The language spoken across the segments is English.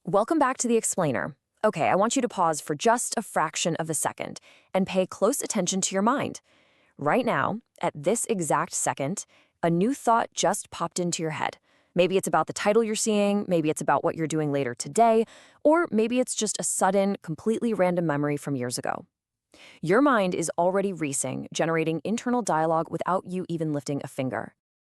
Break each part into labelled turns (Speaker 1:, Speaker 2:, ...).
Speaker 1: Welcome back to The Explainer. Okay, I want you to pause for just a fraction of a second and pay close attention to your mind. Right now, at this exact second, a new thought just popped into your head. Maybe it's about the title you're seeing, maybe it's about what you're doing later today, or maybe it's just a sudden, completely random memory from years ago. Your mind is already racing, generating internal dialogue without you even lifting a finger.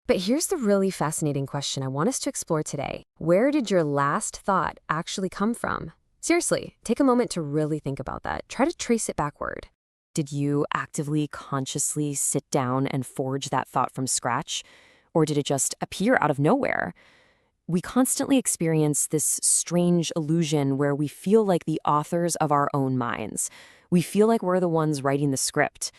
Speaker 2: But here's the really fascinating question I want us to explore today. Where did your last thought actually come from? Seriously, take a moment to really think about that. Try to trace it backward.
Speaker 1: Did you actively, consciously sit down and forge that thought from scratch? Or did it just appear out of nowhere? We constantly experience this strange illusion where we feel like the authors of our own minds. We feel like we're the ones writing the script.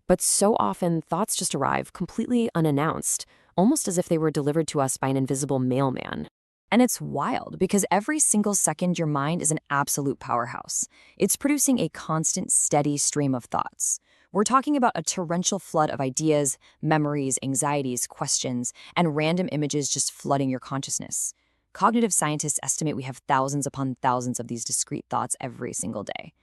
Speaker 1: But so often, thoughts just arrive completely unannounced, almost as if they were delivered to us by an invisible mailman. And it's wild because every single second your mind is an absolute powerhouse. It's producing a constant, steady stream of thoughts. We're talking about a torrential flood of ideas, memories, anxieties, questions, and random images just flooding your consciousness. Cognitive scientists estimate we have thousands upon thousands of these discrete thoughts every single day.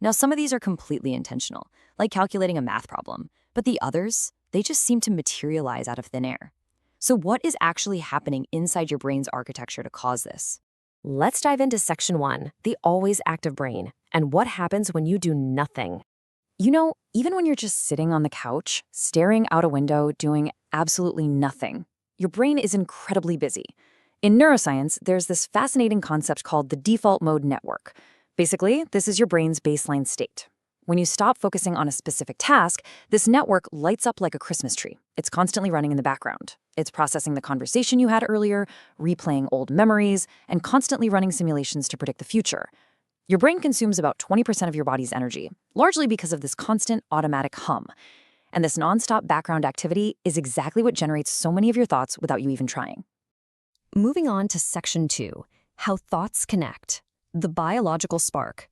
Speaker 1: Now, some of these are completely intentional, like calculating a math problem, but the others, they just seem to materialize out of thin air. So what is actually happening inside your brain's architecture to cause this?
Speaker 2: Let's dive into Section 1, the always active brain, and what happens when you do nothing.
Speaker 1: You know, even when you're just sitting on the couch, staring out a window, doing absolutely nothing, your brain is incredibly busy. In neuroscience, there's this fascinating concept called the default mode network. Basically, this is your brain's baseline state. When you stop focusing on a specific task, this network lights up like a Christmas tree. It's constantly running in the background. It's processing the conversation you had earlier, replaying old memories, and constantly running simulations to predict the future. Your brain consumes about 20% of your body's energy, largely because of this constant automatic hum. And this nonstop background activity is exactly what generates so many of your thoughts without you even trying.
Speaker 2: Moving on to Section 2, how thoughts connect, the biological spark.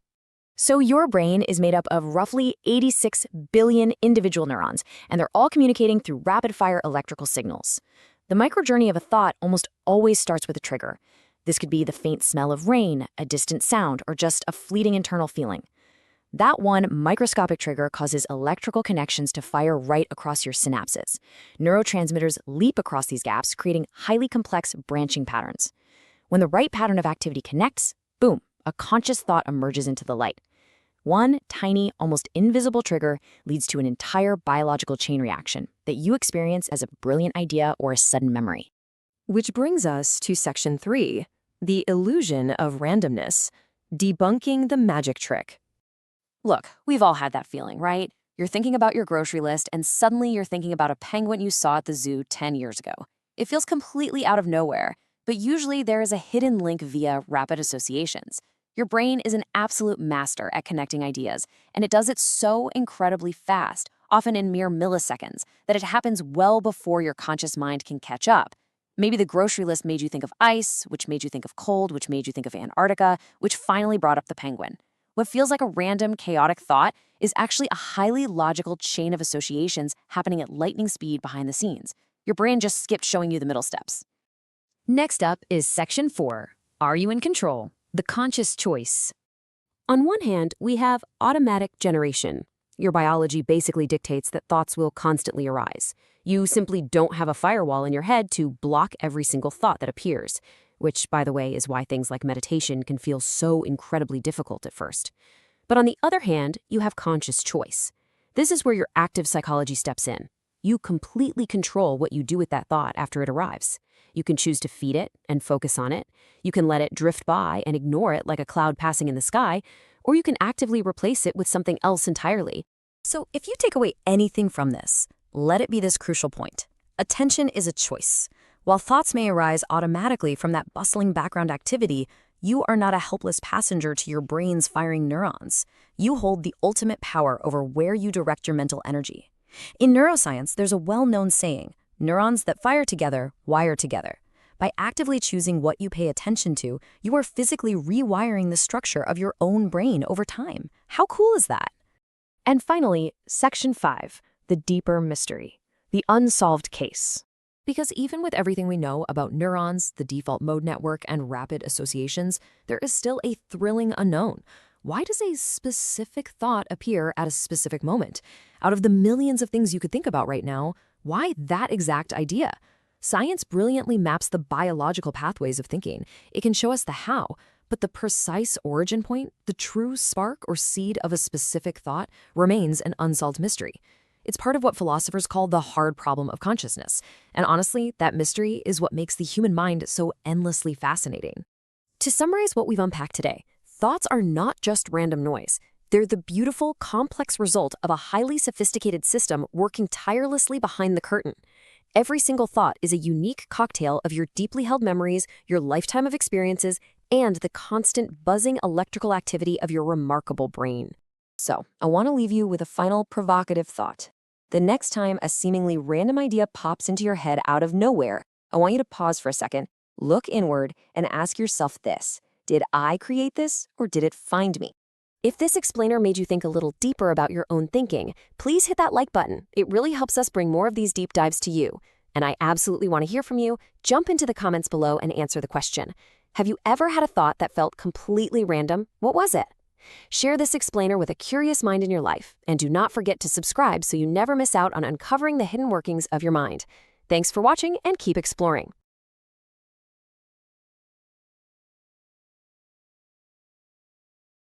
Speaker 1: So your brain is made up of roughly 86 billion individual neurons, and they're all communicating through rapid-fire electrical signals. The microjourney of a thought almost always starts with a trigger. This could be the faint smell of rain, a distant sound, or just a fleeting internal feeling. That one microscopic trigger causes electrical connections to fire right across your synapses. Neurotransmitters leap across these gaps, creating highly complex branching patterns. When the right pattern of activity connects, boom, a conscious thought emerges into the light. One tiny, almost invisible trigger leads to an entire biological chain reaction that you experience as a brilliant idea or a sudden memory.
Speaker 2: Which brings us to Section 3, the illusion of randomness, debunking the magic trick.
Speaker 1: Look, we've all had that feeling, right? You're thinking about your grocery list, and suddenly you're thinking about a penguin you saw at the zoo 10 years ago. It feels completely out of nowhere, but usually there is a hidden link via rapid associations. Your brain is an absolute master at connecting ideas, and it does it so incredibly fast, often in mere milliseconds, that it happens well before your conscious mind can catch up. Maybe the grocery list made you think of ice, which made you think of cold, which made you think of Antarctica, which finally brought up the penguin. What feels like a random, chaotic thought is actually a highly logical chain of associations happening at lightning speed behind the scenes. Your brain just skipped showing you the middle steps.
Speaker 2: Next up is Section 4, are you in control? The conscious choice. On one hand, we have automatic generation. Your biology basically dictates that thoughts will constantly arise. You simply don't have a firewall in your head to block every single thought that appears, which, by the way, is why things like meditation can feel so incredibly difficult at first. But on the other hand, you have conscious choice. This is where your active psychology steps in. You completely control what you do with that thought after it arrives. You can choose to feed it and focus on it. You can let it drift by and ignore it like a cloud passing in the sky, or you can actively replace it with something else entirely.
Speaker 1: So if you take away anything from this, let it be this crucial point. Attention is a choice. While thoughts may arise automatically from that bustling background activity, you are not a helpless passenger to your brain's firing neurons. You hold the ultimate power over where you direct your mental energy. In neuroscience, there's a well-known saying, neurons that fire together, wire together. By actively choosing what you pay attention to, you are physically rewiring the structure of your own brain over time. How cool is that?
Speaker 2: And finally, Section 5, the deeper mystery, the unsolved case.
Speaker 1: Because even with everything we know about neurons, the default mode network, and rapid associations, there is still a thrilling unknown. Why does a specific thought appear at a specific moment? Out of the millions of things you could think about right now, why that exact idea? Science brilliantly maps the biological pathways of thinking. It can show us the how, but the precise origin point, the true spark or seed of a specific thought, remains an unsolved mystery. It's part of what philosophers call the hard problem of consciousness. And honestly, that mystery is what makes the human mind so endlessly fascinating. To summarize what we've unpacked today, thoughts are not just random noise. They're the beautiful, complex result of a highly sophisticated system working tirelessly behind the curtain. Every single thought is a unique cocktail of your deeply held memories, your lifetime of experiences, and the constant buzzing electrical activity of your remarkable brain. So, I want to leave you with a final provocative thought. The next time a seemingly random idea pops into your head out of nowhere, I want you to pause for a second, look inward, and ask yourself this: did I create this, or did it find me? If this explainer made you think a little deeper about your own thinking, please hit that like button. It really helps us bring more of these deep dives to you. And I absolutely want to hear from you. Jump into the comments below and answer the question. Have you ever had a thought that felt completely random? What was it? Share this explainer with a curious mind in your life, and do not forget to subscribe so you never miss out on uncovering the hidden workings of your mind. Thanks for watching, and keep exploring.